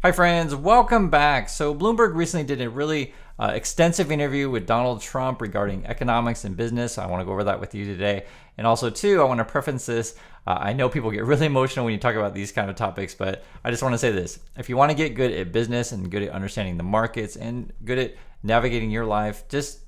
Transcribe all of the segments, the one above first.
Hi friends, welcome back. So Bloomberg recently did a really extensive interview with Donald Trump regarding economics and business. I want to go over that with you today. And also too, I want to preference this. I know people get really emotional when you talk about these kind of topics, but I just want to say this. If you want to get good at business and good at understanding the markets and good at navigating your life, just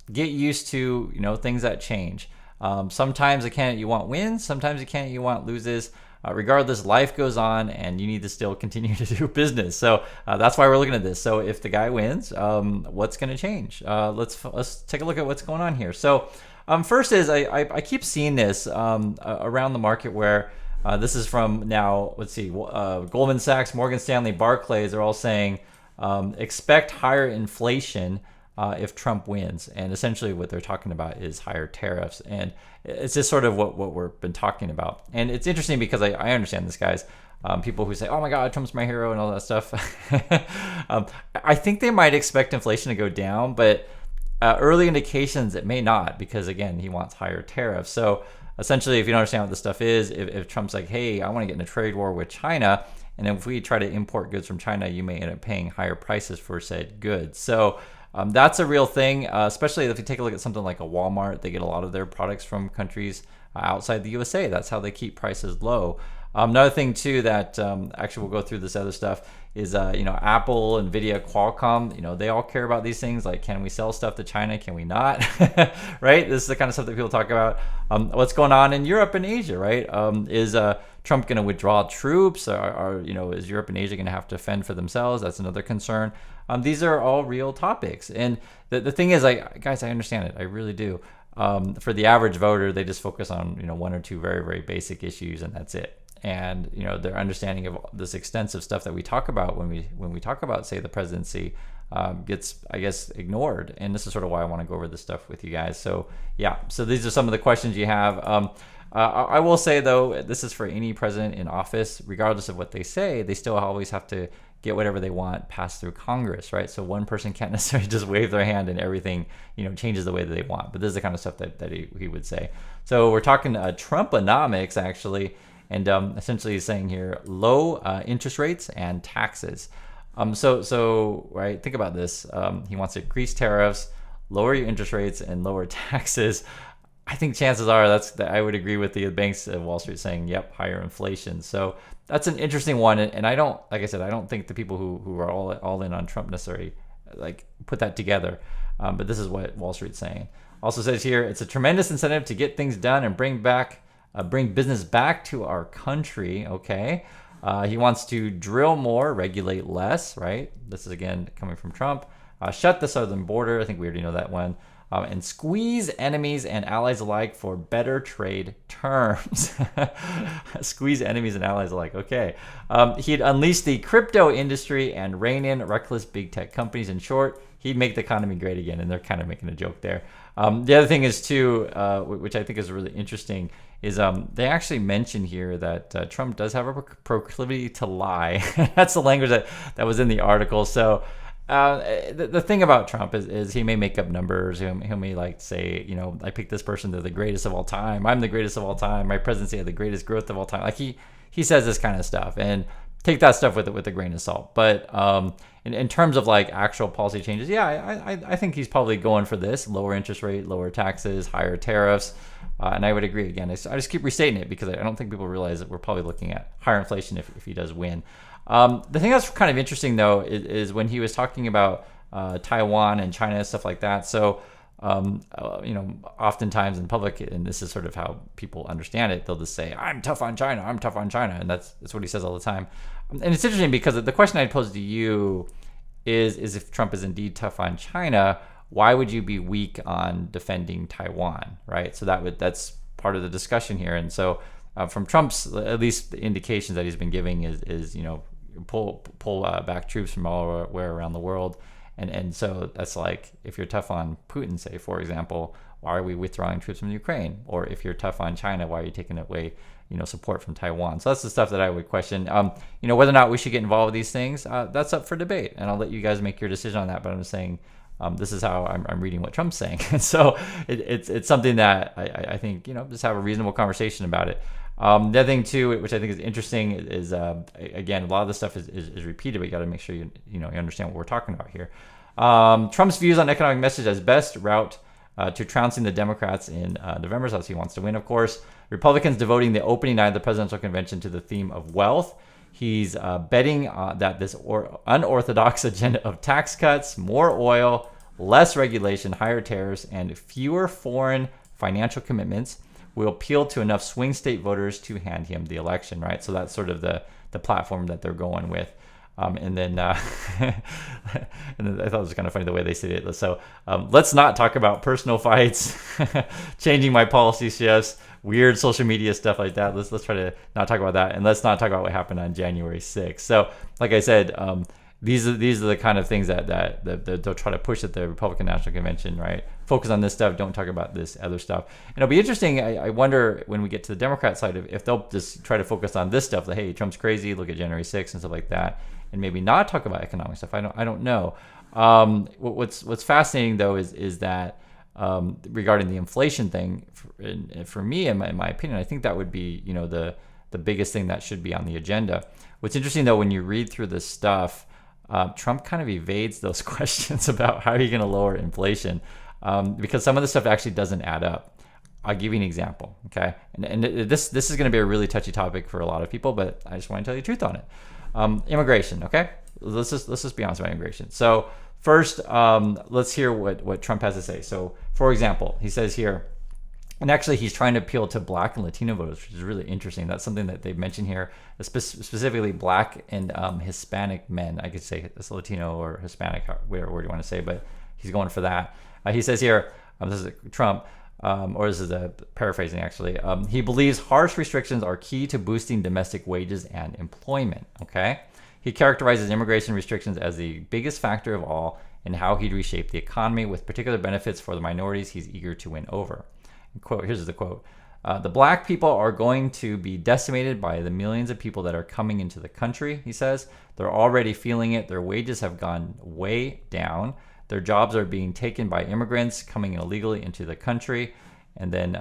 get used to, things that change. Sometimes a candidate you want wins, sometimes a candidate you want loses. Regardless, life goes on and you need to still continue to do business. So that's why we're looking at this. So if the guy wins, what's going to change? Let's take a look at what's going on here. So first is I keep seeing this around the market where this is from now, let's see, Goldman Sachs, Morgan Stanley, Barclays are all saying expect higher inflation if Trump wins. And essentially what they're talking about is higher tariffs. And it's just sort of what we've been talking about. And it's interesting because I understand this, guys. People who say, oh my God, Trump's my hero and all that stuff. I think they might expect inflation to go down, but early indications it may not, because again, he wants higher tariffs. So essentially, if you don't understand what this stuff is, if Trump's like, hey, I want to get in a trade war with China, and if we try to import goods from China, you may end up paying higher prices for said goods. So that's a real thing, especially if you take a look at something like a Walmart. They get a lot of their products from countries outside the USA. That's how they keep prices low. Another thing too that actually we'll go through this other stuff is Apple, Nvidia, Qualcomm. They all care about these things like, can we sell stuff to China? Can we not? Right? This is the kind of stuff that people talk about. What's going on in Europe and Asia? Right? Is Trump going to withdraw troops? Or is Europe and Asia going to have to fend for themselves? That's another concern. These are all real topics. And the thing is, guys, I understand it. I really do. For the average voter, they just focus on one or two very, very basic issues, and that's it. And their understanding of this extensive stuff that we talk about when we talk about, say, the presidency gets, I guess, ignored. And this is sort of why I want to go over this stuff with you guys. So yeah, so these are some of the questions you have. I will say, though, this is for any president in office. Regardless of what they say, they still always have to get whatever they want passed through Congress, right? So one person can't necessarily just wave their hand and everything changes the way that they want. But this is the kind of stuff that he would say. So we're talking Trumponomics, actually. And essentially he's saying here, low interest rates and taxes. So right, think about this. He wants to increase tariffs, lower your interest rates, and lower taxes. I think chances are that I would agree with the banks of Wall Street saying, yep, higher inflation. So that's an interesting one. And I don't, like I said, I don't think the people who are all in on Trump necessarily put that together. But this is what Wall Street's saying. Also says here, it's a tremendous incentive to get things done and bring business back to our country. Okay. He wants to drill more, regulate less, right? This is again coming from Trump. Shut the southern border. I think we already know that one. And squeeze enemies and allies alike for better trade terms. Squeeze enemies and allies alike. Okay. He'd unleash the crypto industry and rein in reckless big tech companies. In short, he'd make the economy great again. And they're kind of making a joke there. The other thing is too, which I think is really interesting, is they actually mention here that Trump does have a proclivity to lie. That's the language that was in the article. So the thing about Trump is he may make up numbers. He may say, I picked this person, they're the greatest of all time. I'm the greatest of all time. My presidency had the greatest growth of all time. Like he says this kind of stuff, and take that stuff with a grain of salt. But in terms of actual policy changes, yeah, I think he's probably going for this: lower interest rate, lower taxes, higher tariffs. And I would agree. Again, I just keep restating it because I don't think people realize that we're probably looking at higher inflation if he does win. The thing that's kind of interesting, though, is when he was talking about Taiwan and China and stuff like that. So, oftentimes in public, and this is sort of how people understand it, they'll just say, I'm tough on China, I'm tough on China. And that's what he says all the time. And it's interesting because the question I'd pose to you is if Trump is indeed tough on China, why would you be weak on defending Taiwan, right? So that's part of the discussion here. And so from Trump's, at least the indications that he's been giving is pull back troops from all where around the world. And so that's like, if you're tough on Putin, say, for example, why are we withdrawing troops from Ukraine? Or if you're tough on China, why are you taking away support from Taiwan? So that's the stuff that I would question. Whether or not we should get involved with these things, that's up for debate. And I'll let you guys make your decision on that. But I'm saying, this is how I'm reading what Trump's saying. And so it's something that I think, just have a reasonable conversation about it. The other thing too, which I think is interesting, is again, a lot of this stuff is repeated, but you got to make sure you understand what we're talking about here. Trump's views on economic message as best route to trouncing the Democrats in November, so he wants to win, of course. Republicans devoting the opening night of the presidential convention to the theme of wealth. He's betting that this unorthodox agenda of tax cuts, more oil, less regulation, higher tariffs, and fewer foreign financial commitments will appeal to enough swing state voters to hand him the election, right? So that's sort of the platform that they're going with. And then I thought it was kind of funny the way they said it. So let's not talk about personal fights, changing my policy shifts, weird social media stuff like that. Let's try to not talk about that, and let's not talk about what happened on January 6th. So, like I said, these are the kind of things that they'll try to push at the Republican National Convention, right? Focus on this stuff, don't talk about this other stuff. And it'll be interesting. I wonder when we get to the Democrat side if they'll just try to focus on this stuff, like, hey, Trump's crazy, look at January 6th and stuff like that, and maybe not talk about economic stuff. I don't know. What's fascinating though is that regarding the inflation thing, for me, in my opinion, I think that would be the biggest thing that should be on the agenda. What's interesting though, when you read through this stuff, Trump kind of evades those questions about how you're going to lower inflation, because some of the stuff actually doesn't add up. I'll give you an example, okay? And this is going to be a really touchy topic for a lot of people, but I just want to tell you the truth on it. Immigration, okay? Let's just be honest about immigration. So first, let's hear what Trump has to say. So, for example, he says here, and actually he's trying to appeal to Black and Latino voters, which is really interesting. That's something that they've mentioned here, specifically Black and Hispanic men. I could say it's Latino or Hispanic, whatever word you want to say, but he's going for that. He says here, this is Trump, or this is a paraphrasing actually. He believes harsh restrictions are key to boosting domestic wages and employment, okay? He characterizes immigration restrictions as the biggest factor of all in how he'd reshape the economy, with particular benefits for the minorities he's eager to win over. Quote, here's the quote. The Black people are going to be decimated by the millions of people that are coming into the country, he says. They're already feeling it. Their wages have gone way down. Their jobs are being taken by immigrants coming illegally into the country. And then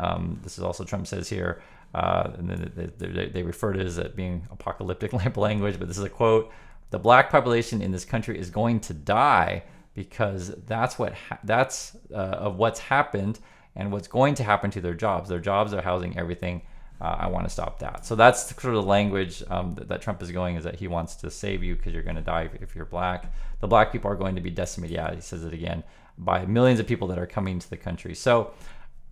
this is also Trump says here, and then they refer to it as being apocalyptic language, but this is a quote. The Black population in this country is going to die because that's of what's happened and what's going to happen to their jobs. Their jobs are housing everything. I want to stop that. So that's sort of the language that Trump is going, is that he wants to save you because you're going to die if you're Black. The Black people are going to be decimated, yeah, he says it again, by millions of people that are coming to the country. So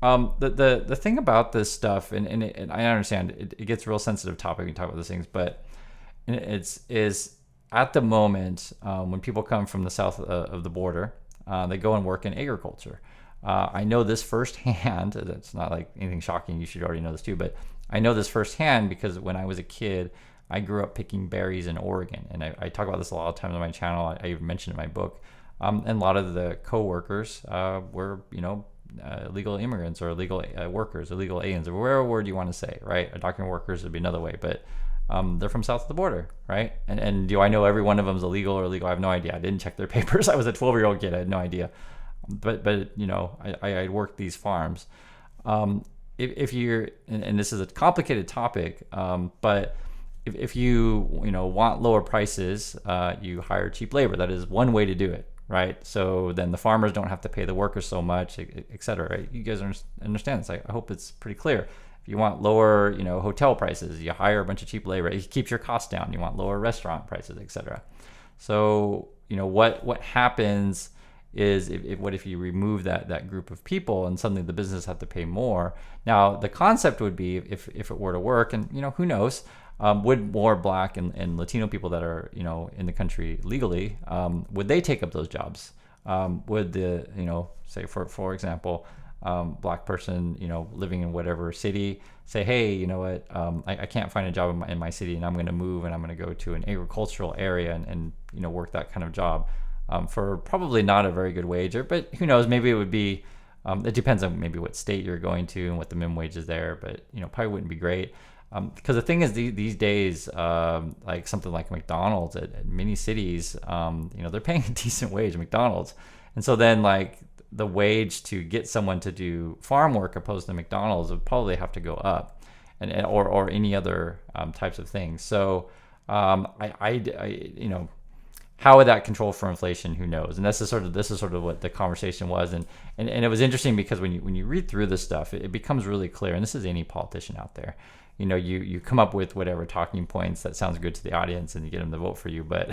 the thing about this stuff, and I understand it gets a real sensitive topic when you talk about those things, but is at the moment when people come from the south of the border, they go and work in agriculture. I know this firsthand. It's not like anything shocking. You should already know this too, but I know this firsthand because when I was a kid, I grew up picking berries in Oregon, and I talk about this a lot of times on my channel. I even mentioned it in my book. And a lot of the co-workers were, illegal immigrants or illegal workers, illegal aliens, or whatever word you want to say, right? Document workers would be another way, but they're from south of the border, right? And do I know every one of them is illegal or illegal? I have no idea. I didn't check their papers. I was a 12-year-old kid. I had no idea. But I worked these farms. If you're, and this is a complicated topic, but if you want lower prices, you hire cheap labor. That is one way to do it, right? So then the farmers don't have to pay the workers so much, et cetera, right? You guys understand this. I hope it's pretty clear. If you want lower, hotel prices, you hire a bunch of cheap labor. It keeps your costs down. You want lower restaurant prices, et cetera. So, what happens is what if you remove that group of people and suddenly the business have to pay more? Now, the concept would be if it were to work, and who knows, would more Black and Latino people that are in the country legally, would they take up those jobs? Would the say for example, Black person living in whatever city say, hey, you know what, I can't find a job in my city, and I'm going to move and I'm going to go to an agricultural area and work that kind of job. For probably not a very good wage, but who knows, maybe it would be, it depends on maybe what state you're going to and what the minimum wage is there, but probably wouldn't be great. Because the thing is, these days, like something like McDonald's at many cities, they're paying a decent wage at McDonald's. And so then like the wage to get someone to do farm work opposed to McDonald's would probably have to go up. or any other types of things. So how would that control for inflation? Who knows? And this is sort of what the conversation was. And it was interesting because when you read through this stuff, it becomes really clear. And this is any politician out there. You come up with whatever talking points that sounds good to the audience and you get them to vote for you, but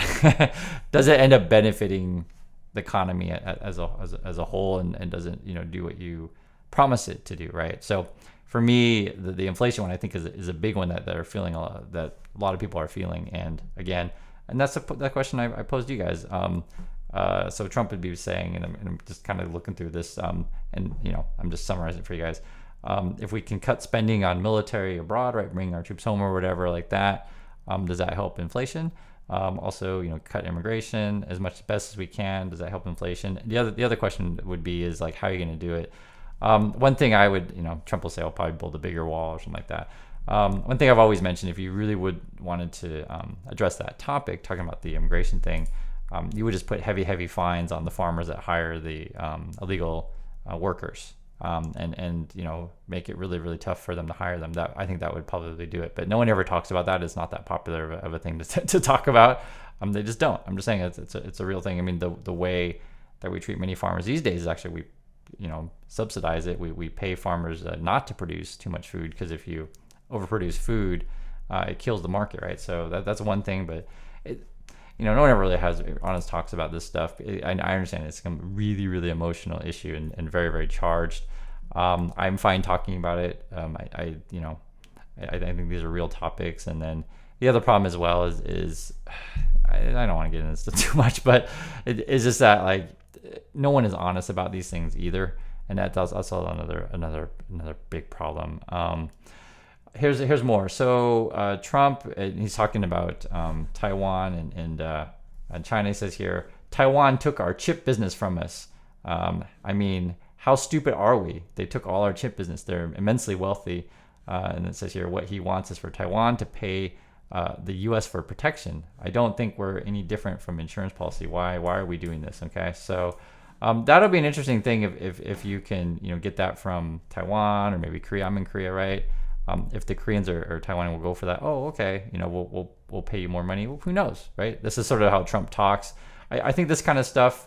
does it end up benefiting the economy as a whole, and doesn't do what you promise it to do, right? So for me, the inflation one I think is a big one that are feeling that a lot of people are feeling. And again, and that's the question I posed to you guys. So Trump would be saying, and I'm just kind of looking through this, and I'm just summarizing for you guys. If we can cut spending on military abroad, right, bringing our troops home or whatever like that, does that help inflation? Also, cut immigration as best as we can. Does that help inflation? The other question would be is like, how are you going to do it? One thing I would, Trump will say, I'll probably build a bigger wall or something like that. One thing I've always mentioned, if you really wanted to address that topic, talking about the immigration thing, you would just put heavy fines on the farmers that hire the illegal workers. And make it really tough for them to hire them. I think that would probably do it, but no one ever talks about that. It's not that popular of a thing to talk about. They just don't. I'm just saying it's a real thing. I mean, the way that we treat many farmers these days is actually we subsidize it. We pay farmers not to produce too much food, because if you overproduce food, it kills the market, right? So that's one thing, but no one ever really has honest talks about this stuff. I understand it's a really emotional issue and very charged. I'm fine talking about it. I think these are real topics. And then the other problem as well is I don't want to get into this too much, but it's just that like no one is honest about these things either, and that's also another big problem. Here's more. So Trump, he's talking about Taiwan and China. He says here, Taiwan took our chip business from us. I mean, how stupid are we? They took all our chip business. They're immensely wealthy. And it says here, what he wants is for Taiwan to pay the U.S. for protection. I don't think we're any different from insurance policy. Why are we doing this? Okay, so that'll be an interesting thing if you can get that from Taiwan or maybe Korea. I'm in Korea, right? If the Koreans or Taiwan will go for that, oh, okay, we'll pay you more money. Well, who knows, right? This is sort of how Trump talks. I think this kind of stuff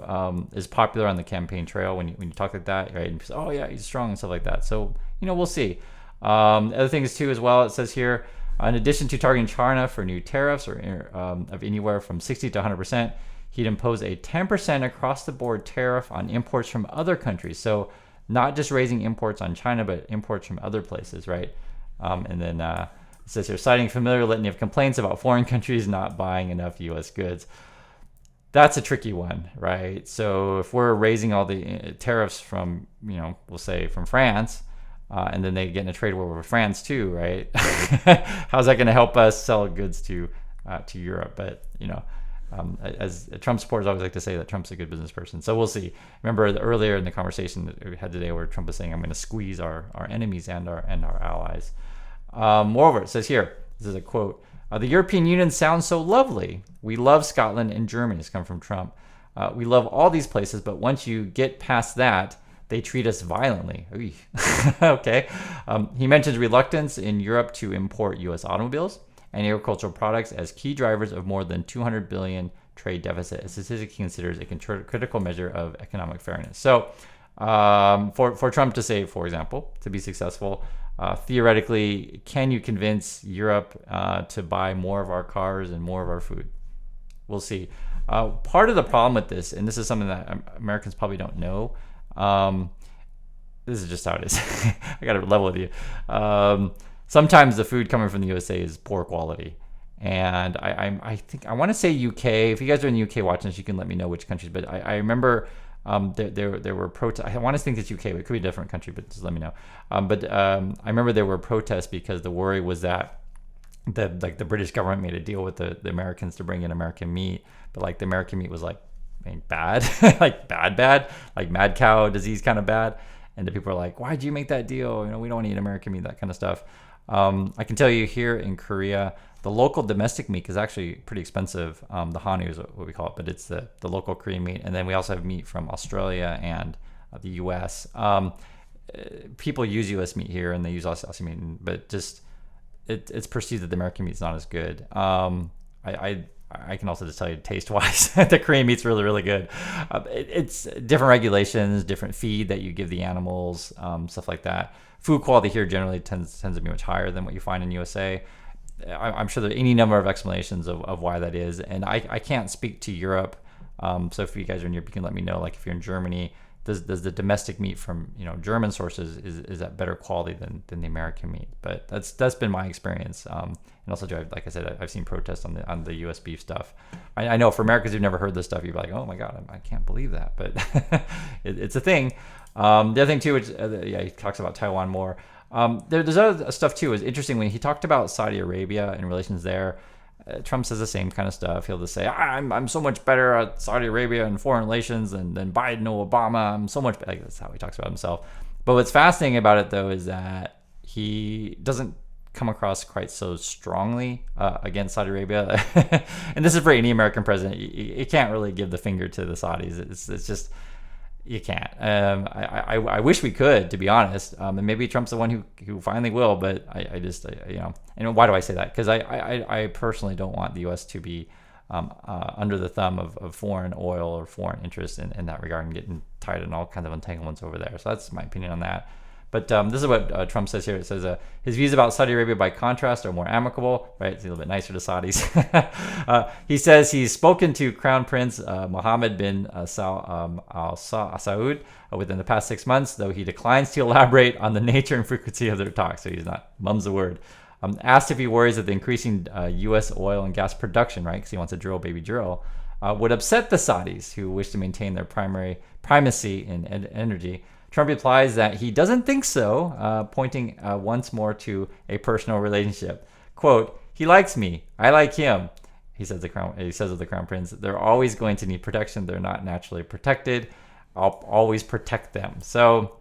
is popular on the campaign trail when you talk like that, right? And people say, oh yeah, he's strong and stuff like that. So we'll see. Other things too as well. It says here, in addition to targeting China for new tariffs or of anywhere from 60 to 100%, he'd impose a 10% across the board tariff on imports from other countries. So not just raising imports on China, but imports from other places, right? And then it says here, citing familiar litany of complaints about foreign countries not buying enough U.S. goods. That's a tricky one, right? So if we're raising all the tariffs from, we'll say from France, and then they get in a trade war with France too, right? How's that going to help us sell goods to Europe? But as Trump supporters always like to say that Trump's a good business person. So we'll see. Remember earlier in the conversation that we had today where Trump was saying, I'm going to squeeze our enemies and our allies. Moreover, it says here, this is a quote, the European Union sounds so lovely. We love Scotland and Germany. It's come from Trump. We love all these places, but once you get past that, they treat us violently. Okay. He mentions reluctance in Europe to import U.S. automobiles and agricultural products as key drivers of more than $200 billion trade deficit, a statistic he considers a critical measure of economic fairness. So for Trump to say, for example, to be successful, theoretically, can you convince Europe to buy more of our cars and more of our food? We'll see. Part of the problem with this, and this is something that Americans probably don't know, this is just how it is. I got to level with you. Sometimes the food coming from the USA is poor quality. And I think, I want to say UK. If you guys are in the UK watching this, you can let me know which countries. But I remember there were protests. I want to think it's UK, but it could be a different country, but just let me know. But I remember there were protests because the worry was that the British government made a deal with the Americans to bring in American meat, but the American meat was bad, bad, like mad cow disease kind of bad. And the people are like, why'd you make that deal? We don't want to eat American meat, that kind of stuff. I can tell you here in Korea, the local domestic meat is actually pretty expensive. The Hanu is what we call it, but it's the local Korean meat. And then we also have meat from Australia and the US. People use US meat here and they use Aussie meat, but just it's perceived that the American meat's not as good. I can also just tell you, taste wise, the Korean meat's really, really good. It's different regulations, different feed that you give the animals, stuff like that. Food quality here generally tends to be much higher than what you find in USA. I'm sure there are any number of explanations of why that is, and I can't speak to Europe. So if you guys are in Europe, you can let me know. Like if you're in Germany, does the domestic meat from German sources is that better quality than the American meat? But that's been my experience. And also, like I said, I've seen protests on the US beef stuff. I know for Americans who've never heard this stuff, you'd be like, oh my god, I can't believe that, but it's a thing. The other thing too, which he talks about Taiwan more. There's other stuff too. It's interesting when he talked about Saudi Arabia and relations there. Trump says the same kind of stuff. He'll just say, I'm so much better at Saudi Arabia and foreign relations than Biden or Obama. I'm so much better. That's how he talks about himself. But what's fascinating about it, though, is that he doesn't come across quite so strongly against Saudi Arabia. And this is for any American president. You can't really give the finger to the Saudis. It's just, you can't. I wish we could, to be honest. And maybe Trump's the one who finally will. But I just, and why do I say that? Because I personally don't want the U.S. to be under the thumb of foreign oil or foreign interests in that regard and getting tied in all kinds of entanglements over there. So that's my opinion on that. But this is what Trump says here. It says his views about Saudi Arabia, by contrast, are more amicable. Right, it's a little bit nicer to Saudis. He says he's spoken to Crown Prince Mohammed bin Al Saud within the past 6 months, though he declines to elaborate on the nature and frequency of their talks. So he's not mum's the word. Asked if he worries that the increasing U.S. oil and gas production, right, because he wants to drill, baby, drill, would upset the Saudis, who wish to maintain their primacy in energy. Trump replies that he doesn't think so, pointing once more to a personal relationship. Quote, he likes me. I like him. He says of the Crown Prince, they're always going to need protection. They're not naturally protected. I'll always protect them. So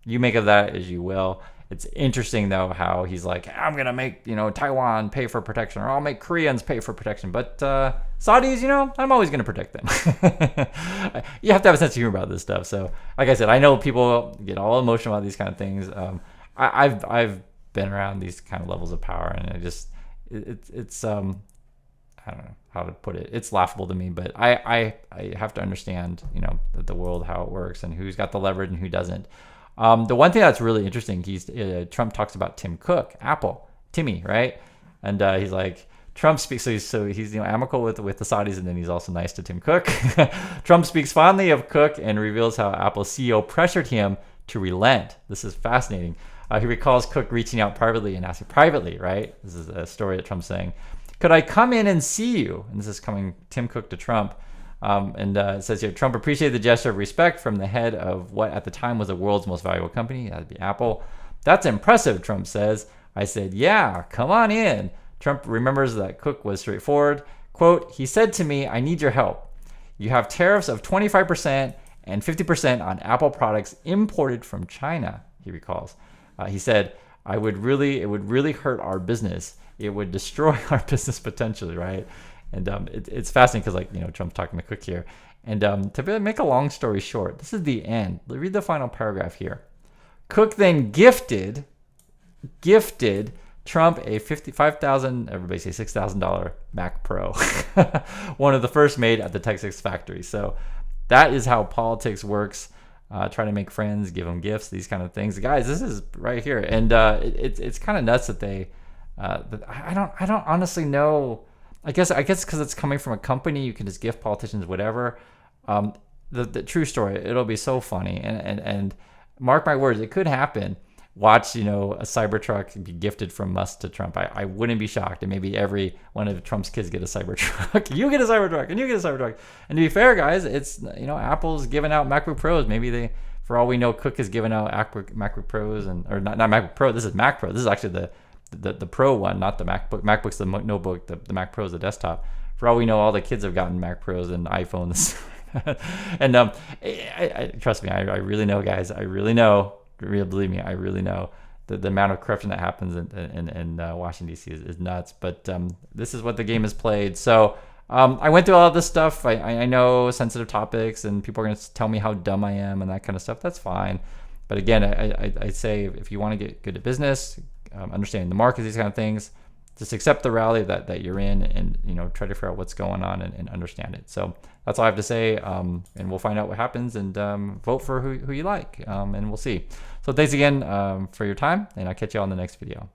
you make of that as you will. It's interesting, though, how he's like, I'm going to make, Taiwan pay for protection, or I'll make Koreans pay for protection. But Saudis, I'm always going to protect them. You have to have a sense of humor about this stuff. So, like I said, I know people get all emotional about these kind of things. I've been around these kind of levels of power, and it's I don't know how to put it. It's laughable to me, but I have to understand, the world, how it works, and who's got the leverage and who doesn't. The one thing that's really interesting, Trump talks about Tim Cook, Apple, Timmy, right? And he's like, Trump speaks, so he's amicable with the Saudis, and then he's also nice to Tim Cook. Trump speaks fondly of Cook and reveals how Apple's CEO pressured him to relent. This is fascinating. He recalls Cook reaching out privately and asking privately, right? This is a story that Trump's saying, could I come in and see you? And this is coming Tim Cook to Trump. It says here, Trump appreciated the gesture of respect from the head of what at the time was the world's most valuable company. That'd be Apple. That's impressive, Trump says. I said, yeah, come on in. Trump remembers that Cook was straightforward. Quote, he said to me, I need your help. You have tariffs of 25% and 50% on Apple products imported from China, he recalls. He said, it would really hurt our business. It would destroy our business potentially, right? And it's fascinating because, Trump's talking to Cook here. And to make a long story short, this is the end. Read the final paragraph here. Cook then gifted Trump a $55,000, everybody say $6,000 Mac Pro, one of the first made at the Texas factory. So that is how politics works. Try to make friends, give them gifts, these kind of things. Guys, this is right here, and it's kind of nuts that they. I don't honestly know. I guess because it's coming from a company, you can just gift politicians whatever. The true story, it'll be so funny, and mark my words, it could happen. Watch, a Cybertruck be gifted from Musk to Trump. I wouldn't be shocked. And maybe every one of Trump's kids get a Cybertruck. You get a Cybertruck, and you get a Cybertruck. And to be fair, guys, it's, Apple's giving out MacBook Pros. Maybe for all we know, Cook is giving out MacBook Pros, or not MacBook Pro. This is Mac Pro. This is actually the Pro one, not the MacBook. MacBook's the notebook. The Mac Pro is the desktop. For all we know, all the kids have gotten Mac Pros and iPhones. And trust me, I really know, guys. I really know. Believe me, I really know the amount of corruption that happens in Washington, D.C. is nuts. But this is what the game is played. So I went through all of this stuff. I know sensitive topics, and people are going to tell me how dumb I am and that kind of stuff. That's fine. But again, I say if you want to get good at business, understanding the markets, these kind of things. Just accept the rally that you're in, and try to figure out what's going on and understand it. So that's all I have to say, and we'll find out what happens, and vote for who you like, and we'll see. So thanks again for your time, and I'll catch you on the next video.